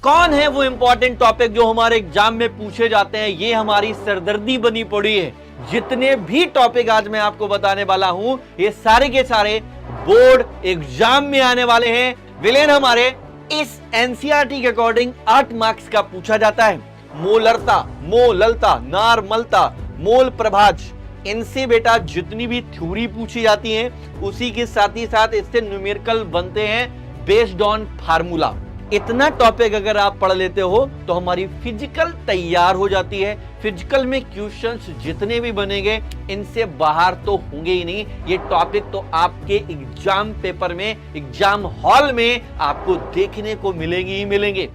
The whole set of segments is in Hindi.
कौन है वो इंपॉर्टेंट टॉपिक जो हमारे एग्जाम में पूछे जाते हैं? ये हमारी सरदर्दी बनी पड़ी है। जितने भी टॉपिक आज मैं आपको बताने वाला हूं, ये सारे के सारे बोर्ड एग्जाम में आने वाले हैं। विलेन हमारे इस एनसीईआरटी के अकॉर्डिंग 8 मार्क्स का पूछा जाता है। मोलरता, मोललता, नारमलता, मोल प्रभाज, इनसे बेटा जितनी भी थ्योरी पूछी जाती है उसी के साथ ही साथ इससे न्यूमेरिकल बनते हैं बेस्ड ऑन फार्मूला। इतना टॉपिक अगर आप पढ़ लेते हो तो हमारी फिजिकल तैयार हो जाती है। फिजिकल में क्वेश्चंस जितने भी बनेंगे इनसे बाहर तो होंगे ही नहीं। ये टॉपिक तो आपके एग्जाम पेपर में, एग्जाम हॉल में आपको देखने को मिलेंगे ही मिलेंगे।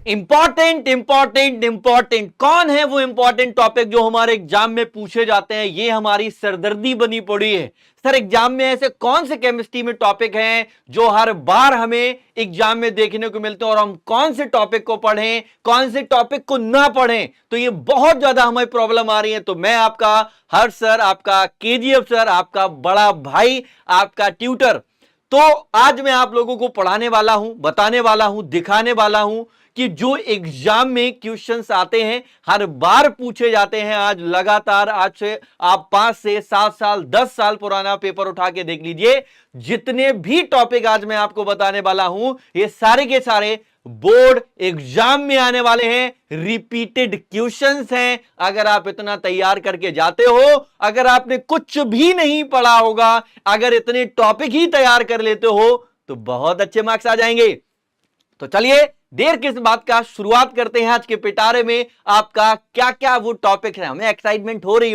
इंपॉर्टेंट इंपॉर्टेंट इंपॉर्टेंट कौन है वो इंपॉर्टेंट टॉपिक जो हमारे एग्जाम में पूछे जाते हैं? ये हमारी सरदर्दी बनी पड़ी है। सर एग्जाम में ऐसे कौन से केमिस्ट्री में टॉपिक हैं जो हर बार हमें एग्जाम में देखने को मिलते हैं और हम कौन से टॉपिक को पढ़ें, कौन से टॉपिक को ना पढ़ें? तो ये बहुत ज्यादा हमें प्रॉब्लम आ रही है। तो मैं आपका हर्ष सर, आपका केजीएफ सर, आपका बड़ा भाई, आपका ट्यूटर, तो आज मैं आप लोगों को पढ़ाने वाला हूं, बताने वाला हूं, दिखाने वाला हूं कि जो एग्जाम में क्वेश्चंस आते हैं, हर बार पूछे जाते हैं। आज लगातार, आज से आप 5 से 7 साल, 10 साल पुराना पेपर उठा के देख लीजिए। जितने भी टॉपिक आज मैं आपको बताने वाला हूं, ये सारे के सारे बोर्ड एग्जाम में आने वाले हैं। रिपीटेड क्वेश्चंस हैं। अगर आप इतना तैयार करके जाते हो, अगर आपने कुछ भी नहीं पढ़ा होगा, अगर इतने टॉपिक ही तैयार कर लेते हो तो बहुत अच्छे मार्क्स आ जाएंगे। तो चलिए देर किस बात का, शुरुआत करते हैं आज के पिटारे में। आपका क्या क्या वो टॉपिक है, हमें एक्साइटमेंट हो रही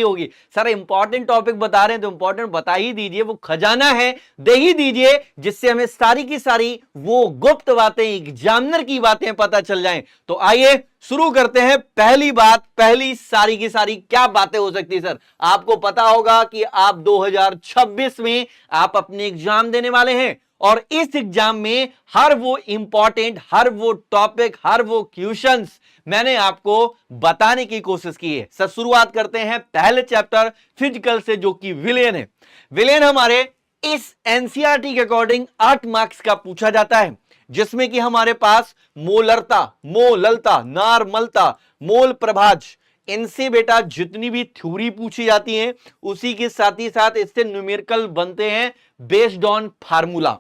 होगी। सर इंपॉर्टेंट टॉपिक बता रहे हैं तो इंपॉर्टेंट बता ही दीजिए, वो खजाना है दे ही दीजिए, जिससे हमें सारी की सारी वो गुप्त बातें, एग्जामिनर की बातें पता चल जाएं। तो आइए शुरू करते हैं। पहली बात, पहली सारी की सारी क्या बातें हो सकती है? सर आपको पता होगा कि आप 2026 में आप अपने एग्जाम देने वाले हैं और इस एग्जाम में हर वो इंपॉर्टेंट, हर वो टॉपिक, हर वो क्वेश्चंस मैंने आपको बताने की कोशिश की है। सर शुरुआत करते हैं पहले चैप्टर फिजिकल से, जो कि विलेन है। विलेन हमारे इस एनसीईआरटी के अकॉर्डिंग 8 मार्क्स का पूछा जाता है, जिसमें कि हमारे पास मोलरता, मोललता, नारमलता, मोल प्रभाज, इनसे बेटा जितनी भी थ्योरी पूछी जाती है उसी के साथ ही साथ इससे न्यूमेरिकल बनते हैं बेस्ड ऑन फार्मूला।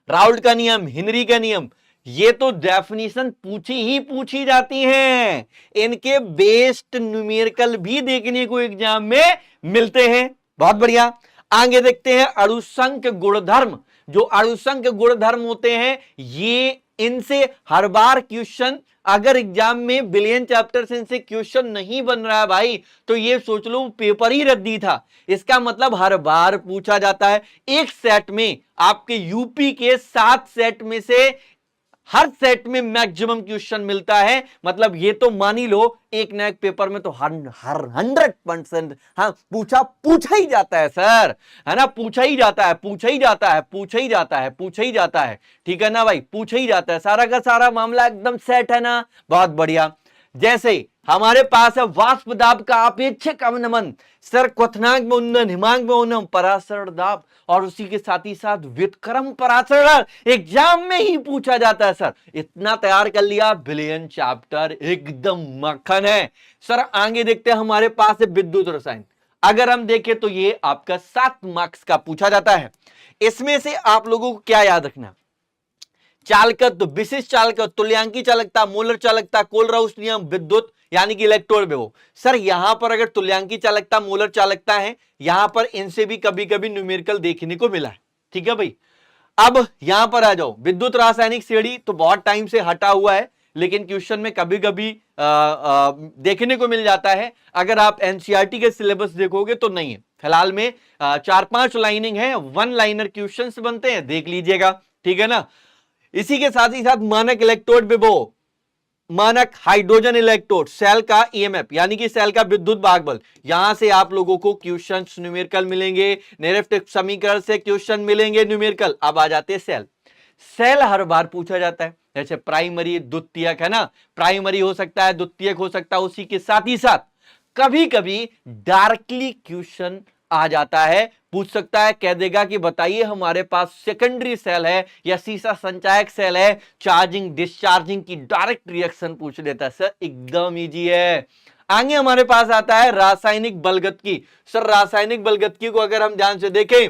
राउल्ट का नियम, हेनरी का नियम, ये तो डेफिनेशन पूछी जाती हैं। इनके बेस्ड न्यूमेरिकल भी देखने को एग्जाम में मिलते हैं। बहुत बढ़िया। आगे देखते हैं अणुसंख्य गुणधर्म। जो अणुसंख्य गुणधर्म होते हैं, ये इनसे हर बार क्वेश्चन, अगर एग्जाम में बिलियन चैप्टर से इनसे क्वेश्चन नहीं बन रहा है भाई, तो ये सोच लो पेपर ही रद्दी था। इसका मतलब हर बार पूछा जाता है। एक सेट में आपके यूपी के 7 सेट में से हर सेट में मैक्सिमम क्वेश्चन मिलता है। मतलब ये तो मान ही लो एक ना एक पेपर में तो हर 100% हाँ पूछा ही जाता है सर, है ना? पूछा ही जाता है। ठीक है ना भाई? पूछा ही जाता है। सारा का सारा मामला एकदम सेट है ना? बहुत बढ़िया। जैसे हमारे पास है वाष्प दाब का अपेक्षिक अवनमन, सर क्वथनांक में उन्नयन, हिमांक में उन्नयन, परासरण दाब, और उसी के साथ ही साथ व्युत्क्रम परासरण एग्जाम में ही पूछा जाता है। सर इतना तैयार कर लिया, बिलियन चैप्टर एकदम मक्खन है। सर आगे देखते हैं, हमारे पास है विद्युत रसायन। अगर हम देखें तो ये आपका 7 मार्क्स का पूछा जाता है। इसमें से आप लोगों को क्या याद रखना? चालकत्व, विशिष्ट चालकत्व, तुल्यांकी चालकता, मोलर चालकता, कोलराउस नियम, विद्युत यानी कि इलेक्ट्रोड में हो। सर यहां पर अगर तुल्यांकी चालकता, मोलर चालकता है, यहां पर इनसे भी कभी कभी न्यूमेरिकल देखने को मिला है। ठीक है भाई? अब यहां पर आ जाओ, विद्युत रासायनिक श्रेणी तो बहुत टाइम से हटा हुआ है, लेकिन क्वेश्चन में कभी कभी देखने को मिल जाता है। अगर आप एनसीईआरटी के सिलेबस देखोगे तो नहीं है। फिलहाल में 4-5 लाइनिंग है, 1 लाइनर क्वेश्चंस बनते हैं, देख लीजिएगा। ठीक है ना? इसी के साथ ही साथ मानक इलेक्ट्रोड विभव, मानक हाइड्रोजन इलेक्ट्रोड, सेल का ईएमएफ यानी कि सेल का विद्युत भागबल, यहां से आप लोगों को क्वेश्चंस न्यूमेरिकल मिलेंगे। निरपेक्ष समीकरण से क्वेश्चन मिलेंगे न्यूमेरिकल। अब आ जाते हैं सेल। सेल हर बार पूछा जाता है, जैसे प्राइमरी, द्वितीयक, है ना? प्राइमरी हो सकता है, द्वितीयक हो सकता है। उसी के साथ ही साथ कभी कभी डायरेक्टली क्वेश्चन आ जाता है, पूछ सकता है, कह देगा कि बताइए हमारे पास सेकेंडरी सेल है या सीसा संचायक सेल है, चार्जिंग डिस्चार्जिंग की डायरेक्ट रिएक्शन पूछ लेता है। सर एकदम इजी है। आगे हमारे पास आता है रासायनिक बलगतकी। सर रासायनिक बलगतकी को अगर हम ध्यान से देखें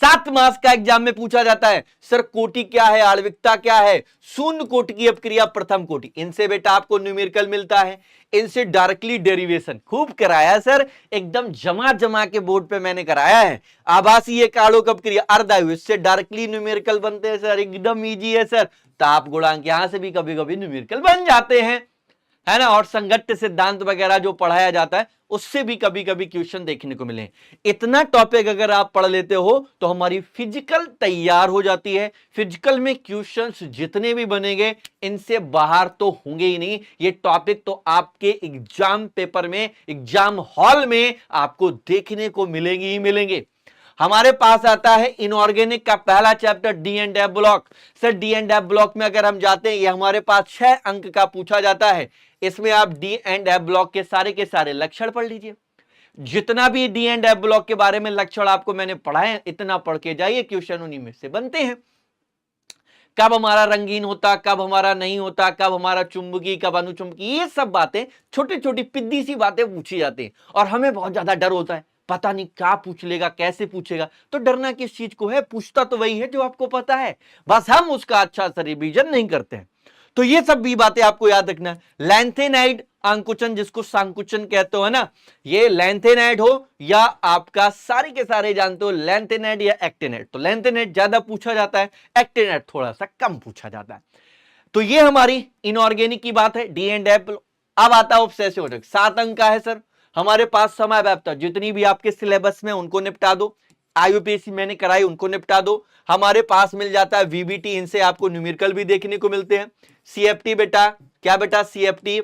7 मास का एग्जाम में पूछा जाता है। सर कोटि क्या है, आणविकता क्या है, शून्य कोटि की अपक्रिया प्रथम कोटि, इनसे बेटा आपको न्यूमेरिकल मिलता है, इनसे डायरेक्टली डेरिवेशन खूब कराया सर, एकदम जमा जमा के बोर्ड पे मैंने कराया है। आभासीय कालोक अपक्रिया अर्धायु, इससे डायरेक्टली न्यूमेरिकल बनते हैं सर, एकदम इजी है सर। ताप गुणांक यहां से भी कभी कभी न्यूमेरिकल बन जाते हैं, है ना। और संगठ्य सिद्धांत वगैरह जो पढ़ाया जाता है उससे भी कभी कभी क्वेश्चन देखने को मिले। इतना टॉपिक अगर आप पढ़ लेते हो तो हमारी फिजिकल तैयार हो जाती है। फिजिकल में क्वेश्चंस जितने भी बनेंगे इनसे बाहर तो होंगे ही नहीं, ये टॉपिक तो आपके एग्जाम पेपर में, एग्जाम हॉल में आपको देखने को मिलेंगे ही मिलेंगे। हमारे पास आता है इनऑर्गेनिक का पहला chapter D and F block. Sir D and F block में अगर हम जाते हैं, ये हमारे पास 6 अंक का पूछा जाता है। इसमें आप डी एंड एफ ब्लॉक के सारे लक्षण पढ़ लीजिए। जितना भी डी एंड एफ ब्लॉक के बारे में लक्षण आपको मैंने पढ़ाए इतना पढ़ के जाइए, क्वेश्चन उन्हीं में से बनते हैं। कब हमारा रंगीन होता, कब हमारा नहीं होता, कब हमारा चुंबकीय, कब अनुचुंबकीय, ये सब बातें छोटी छोटी पिद्दी सी बातें पूछी जाती हैं और हमें बहुत ज्यादा डर होता है, पता नहीं क्या पूछ लेगा, कैसे पूछेगा। तो डरना किस चीज को है, पूछता तो वही है जो आपको पता है, बस हम उसका अच्छा सा रिवीजन नहीं करते हैं। तो ये सब भी बातें आपको याद रखना है। लैंथेनाइड अंकुचन, जिसको संकुचन कहते हो, है ना, ये लैंथेनाइड हो या आपका सारे के सारे जानते हो लैंथेनाइड या एक्टिनाइड। तो लैंथेनाइड ज्यादा पूछा जाता है, एक्टिनाइड थोड़ा सा कम पूछा जाता है। तो ये हमारी इनऑर्गेनिक की बात है, डी एंड एफ। अब आता है ऑब्सेसिव अटैक, 7 अंक का है सर। हमारे पास समय व्याप्ता, जितनी भी आपके सिलेबस में उनको निपटा दो, आईयूपीएससी मैंने कराई उनको निपटा दो। हमारे पास मिल जाता है वीबीटी, इनसे आपको न्यूमेरिकल भी देखने को मिलते हैं। सीएफटी बेटा, क्या बेटा सीएफटी,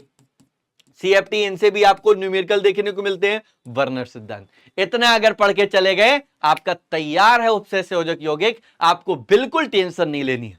इनसे भी आपको न्यूमेरिकल देखने को मिलते हैं। वर्नर सिद्धांत, इतना अगर पढ़ के चले गए आपका तैयार है उपसेचक यौगिक, आपको बिल्कुल टेंशन नहीं लेनी है।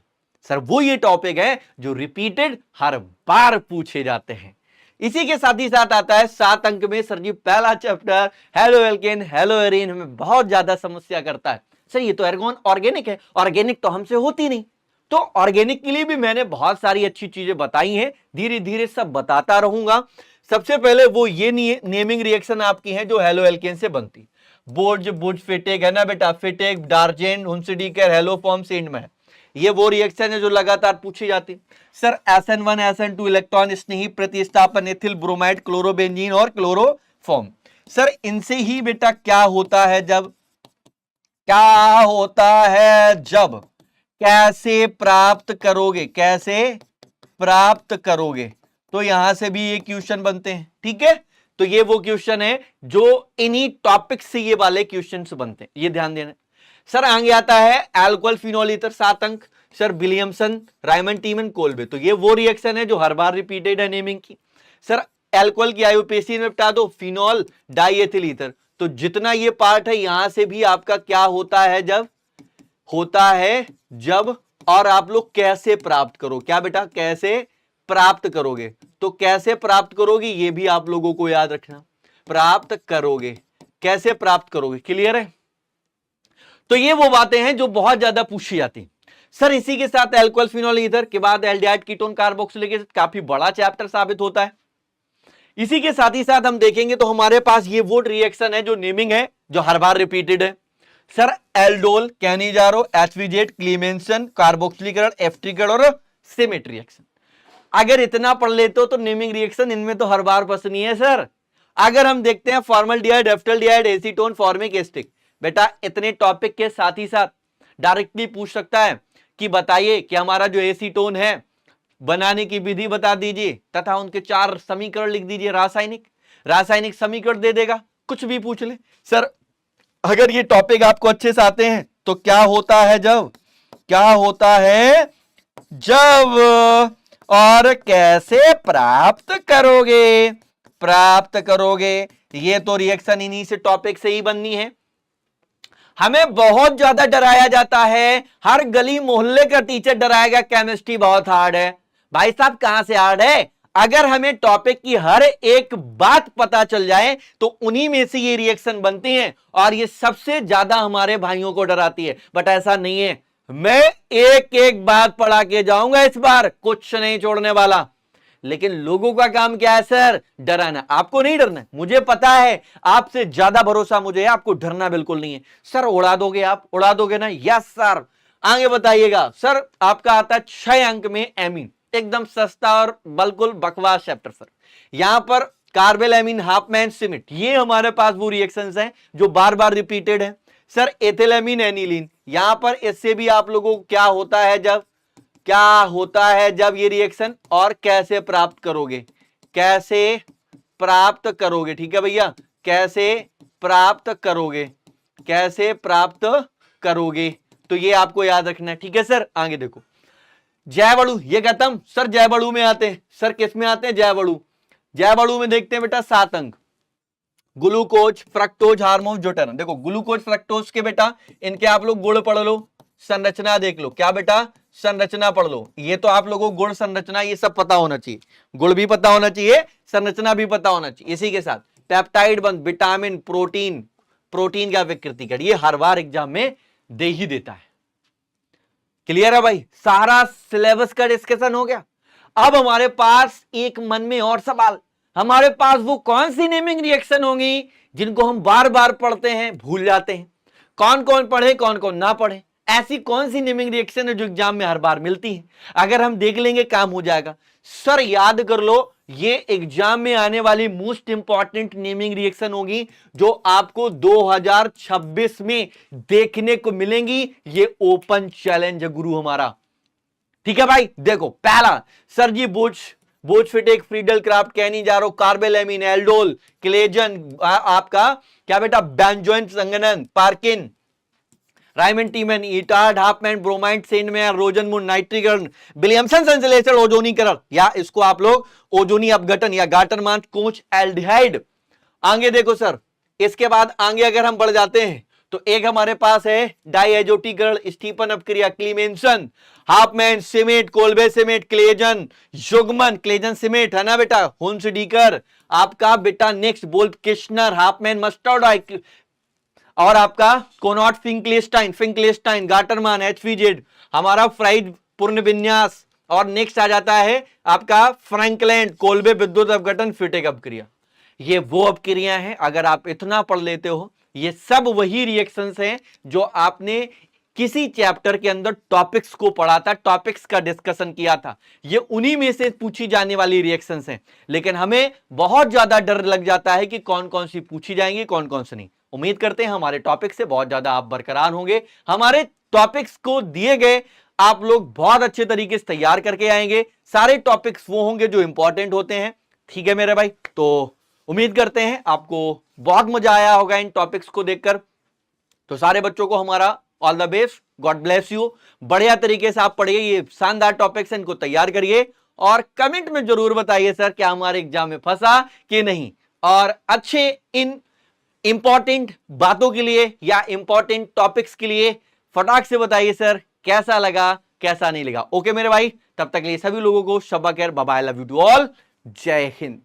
सर वो ये टॉपिक है जो रिपीटेड हर बार पूछे जाते हैं। इसी के साथ ही साथ आता है 7 अंक में सर जी पहला chapter halo alkane hello arene, हमें बहुत ज्यादा समस्या करता है। सर ये तो एर्गोन ऑर्गेनिक है, ऑर्गेनिक तो हमसे होती नहीं। तो ऑर्गेनिक के लिए भी मैंने बहुत सारी अच्छी चीजें बताई हैं, धीरे धीरे सब बताता रहूंगा। सबसे पहले वो ये नेमिंग रिएक्शन आपकी है जो हेलो एल्केन से बनती, बोर्ज बुज फिटेक, है ना बेटा, फिटेक डार्जेन हुंसडीकर हेलो फॉर्म सेंड में, ये वो रिएक्शन है जो लगातार पूछी जाती। सर SN1 SN2 इलेक्ट्रॉन स्नेही प्रतिस्थापन एथिल ब्रोमाइड क्लोरोबेंजीन और क्लोरोफॉर्म। सर इनसे ही बेटा क्या होता है जब, कैसे प्राप्त करोगे, कैसे प्राप्त करोगे, तो यहां से भी ये क्वेश्चन बनते हैं। ठीक है, तो ये वो क्वेश्चन है जो इन्हीं टॉपिक से ये वाले क्वेश्चन बनते हैं, ये ध्यान देना। सर आगे आता है अल्कोहल फिनोल ईथर 7 अंक, सर विलियमसन रायमंड टीमन कोल्बे, तो ये वो रिएक्शन है जो हर बार रिपीटेड है नेमिंग की। सर अल्कोहल की आईयूपीएससी में बता दो, फिनोल डाइएथिल ईथर, तो जितना ये पार्ट है यहां से भी आपका क्या होता है जब, और आप लोग कैसे प्राप्त करो, क्या बेटा कैसे प्राप्त करोगे, तो कैसे प्राप्त करोगे ये भी आप लोगों को याद रखना, प्राप्त करोगे, कैसे प्राप्त करोगे, क्लियर है। तो ये वो बातें हैं जो बहुत ज्यादा पूछी जाती। सर इसी के साथ अल्कोहल फिनोल ईथर के बाद एल्डिहाइड कीटोन कार्बोक्सिलिक एसिड, काफी बड़ा चैप्टर साबित होता है। इसी के साथ ही साथ हम देखेंगे तो हमारे पास ये वो रिएक्शन है जो नेमिंग है जो हर बार रिपीटेड है। सर एल्डोल, कैनिजारो, एचवीजेड, क्लीमेंसन, कार्बोक्सिलीकरण, एफ्ट्रिकरण और सिमेट रिएक्शन। अगर इतना पढ़ लेते हो तो नेमिंग रिएक्शन इनमें तो हर बार पसंद है सर। अगर हम देखते हैं फॉर्मल्डिहाइड, एफ्टल्डिहाइड, एसीटोन, फॉर्मिक एसिड, बेटा इतने टॉपिक के साथ ही साथ डायरेक्टली पूछ सकता है कि बताइए कि हमारा जो एसीटोन है बनाने की विधि बता दीजिए तथा उनके 4 समीकरण लिख दीजिए, रासायनिक समीकरण दे देगा, कुछ भी पूछ ले। सर अगर ये टॉपिक आपको अच्छे से आते हैं तो क्या होता है जब और कैसे प्राप्त करोगे, ये तो रिएक्शन इन्हीं से टॉपिक से ही बननी है। हमें बहुत ज्यादा डराया जाता है, हर गली मोहल्ले का टीचर डराएगा केमिस्ट्री बहुत हार्ड है। भाई साहब कहां से हार्ड है, अगर हमें टॉपिक की हर एक बात पता चल जाए तो उन्हीं में से ये रिएक्शन बनती हैं और ये सबसे ज्यादा हमारे भाइयों को डराती है। बट ऐसा नहीं है, मैं एक एक बात पढ़ा के जाऊंगा, इस बार कुछ नहीं छोड़ने वाला। लेकिन लोगों का काम क्या है सर? डराना। आपको नहीं डरना, मुझे पता है, आपसे ज्यादा भरोसा मुझे है, आपको डरना बिल्कुल नहीं है। सर उड़ा दोगे, आप उड़ा दोगे ना? Yes sir. आगे बताइएगा सर, आपका आता है 6 अंक में एमीन, एकदम सस्ता और बिल्कुल बकवास चैप्टर सर। यहां पर कार्बेल एमीन, हाफमैन, सिमिट, ये हमारे पास वो रिएक्शंस हैं जो बार बार रिपीटेड है। सर एथिलेमीन, एनिलीन, यहां पर इससे भी आप लोगों को क्या होता है जब ये रिएक्शन, और कैसे प्राप्त करोगे, ठीक है भैया, कैसे प्राप्त करोगे, तो ये आपको याद रखना है। ठीक है सर, आगे देखो, जैवड़ु, ये खत्म सर। जैवड़ु में आते हैं सर, किस में आते हैं? जैवड़ु में देखते हैं बेटा 7 अंक, ग्लूकोज, फ्रक्टोज, हार्मोन, ज्यूटेरॉन। देखो ग्लूकोज फ्रक्टोज के बेटा इनके आप लोग गुण पढ़ लो, संरचना देख लो। क्या बेटा? संरचना पढ़ लो। ये तो आप लोगों को गुण, संरचना ये सब पता होना चाहिए, गुण भी पता होना चाहिए, संरचना भी पता होना चाहिए। इसी के साथ पेप्टाइड बंध, विटामिन, प्रोटीन का विकृतिकरण, ये हर बार एग्जाम में दे ही देता है। क्लियर है भाई? सारा सिलेबस का डिस्कशन हो गया। अब हमारे पास एक मन में और सवाल, हमारे पास वो कौन सी नेमिंग रिएक्शन होंगी जिनको हम बार बार पढ़ते हैं भूल जाते हैं? कौन कौन पढ़े, कौन कौन ना पढ़े? ऐसी कौन सी नेमिंग रिएक्शन है जो एग्जाम में हर बार मिलती है? अगर हम देख लेंगे काम हो जाएगा। सर याद कर लो, ये एग्जाम में आने वाली मोस्ट इंपॉर्टेंट नेमिंग रिएक्शन होगी जो आपको 2026 में देखने को मिलेंगी। ये ओपन चैलेंज है गुरु हमारा। ठीक है भाई, देखो पहला सर जी बोचफिटेक, Friedel Crafts, Cannizzaro, carbylamine, aldol, Claisen, आपका क्या बेटा? बेंजोइन, संगनन, Perkin, Reimer Tiemann, Etard, Hofmann, bromide, Sandmeyer, Rosenmund, नाइट्रीकरण, विलियमसन संश्लेषण, ओजोनीकरण, या इसको आप लोग ओजोनी अपघटन या गाटरमान कोच एल्डिहाइड। आगे देखो सर, इसके बाद आगे अगर हम बढ़ जाते हैं तो एक हमारे पास है डाइएजोटीकरण, स्टीफन अपक्रिया, क्लीमेंसन, हाफमैन, सिमेट, कोल्बे सिमेट, क्लेजन, युग्मन, क्लेजन सिमेट, है ना बेटा? हुंसडीकर, आपका बेटा next bolt Kishner, Hopman, mustard, और आपका कोनॉट, फिंकलेस्टाइन, गाटरमान, एचवीजेड, हमारा फ्राइड पूर्ण विन्यास, और नेक्स्ट आ जाता है आपका फ्रैंकलैंड, कोल्बे विद्युत अपघटन, फिटेक अपक्रिया। ये वो अपक्रिया है, अगर आप इतना पढ़ लेते हो, ये सब वही रिएक्शंस हैं जो आपने किसी चैप्टर के अंदर टॉपिक्स को पढ़ा था, टॉपिक्स का डिस्कशन किया था, ये उन्हीं में से पूछी जाने वाली रिएक्शंस हैं। लेकिन हमें बहुत ज्यादा डर लग जाता है कि कौन कौन सी पूछी जाएंगी, कौन कौन सी नहीं। उम्मीद करते हैं हमारे टॉपिक से बहुत ज्यादा आप बरकरार होंगे, हमारे टॉपिक्स को दिए गए आप लोग बहुत अच्छे तरीके से तैयार करके आएंगे। सारे टॉपिक्स वो होंगे जो इंपॉर्टेंट होते हैं। ठीक है मेरे भाई, तो उम्मीद करते हैं आपको बहुत मजा आया होगा इन टॉपिक्स को देखकर। तो सारे बच्चों को हमारा all the best, God bless you. बढ़िया तरीके से आप पढ़िए, ये शानदार टॉपिक्स हैं, इनको तैयार करिए और कमेंट में जरूर बताइए सर क्या हमारे एग्जाम में फंसा कि नहीं। और अच्छे इन इंपॉर्टेंट बातों के लिए या इंपॉर्टेंट टॉपिक्स के लिए फटाक से बताइए सर कैसा लगा, कैसा नहीं लगा। ओके मेरे भाई, तब तक के लिए सभी लोगों को शब्बा खैर, bye bye, love you to all, जय हिंद।